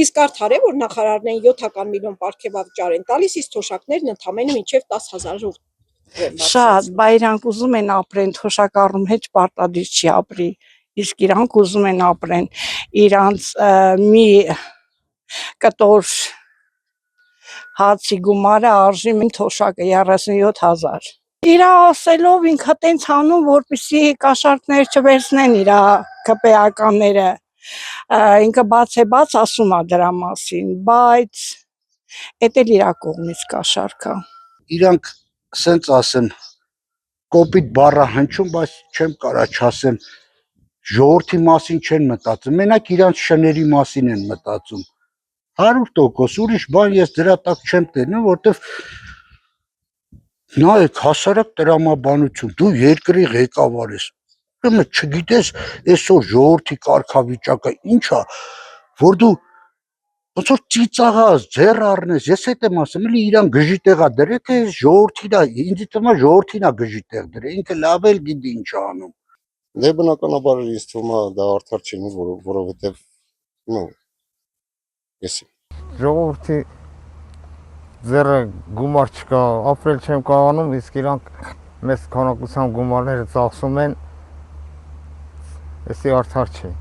Իսկ արդար է, որ նախարարներին 7 միլիոն պարգևավճար են տալիս, իսկ թոշակներն ընդամենը մինչև 10,000 ռուբլի են Շատ, բա իրանք ուզում են ապրեն, թոշակառում հետ պարտադիր չի ապրի, իսկ իրանք ուզում են ապրեն, իրանց մի կտոր հացի գումարը արժի մին թոշակը 37,000։ Իրա ասելով ինքը տենց հանում, որպեսզի կաշառքներ չվերցնեն իրա ԿՊԱ-ականները, ինքը բաց ասում է դրա մասին, բայց էդ էլ իրա կողմից կաշառք է։ Իրանք սենց ասեն, կոպիտ բառը հնչում, բայց չեմ կարա չասեմ, ժողովրդի մասին չեն մտածում, մենակ իրանց շների մասին են մտածում, 100%, ուրիշ բան ես դրա տակ չեմ տենում, որտեվ նայեք, հասարակ տրամաբանություն, դու երկրի ղեկավար ես, ուրեմն չգիտես այսօր ժողովրդի կարգավիճակը ինչ է, որ դու ոնց որ ծիծաղած, ձեռ առնես, ես հետ եմ ասում, էլի իրան գժի տեղա դրե, թե ժողովրդին է, ինձ թվում է ժողովրդին է գժի տեղ դրե, ինքը լավ էլ գիտի ինչ է անում։ Դե բնականաբար ինձ թվում է դա արդար չի, որովհետև էսի ժողովրդի ձեռը գումար չկա, ապրել չեմ կարողանում, իսկ իրանք մեծ քանակությամբ գումարները ծախսում են, էսի արդար չի։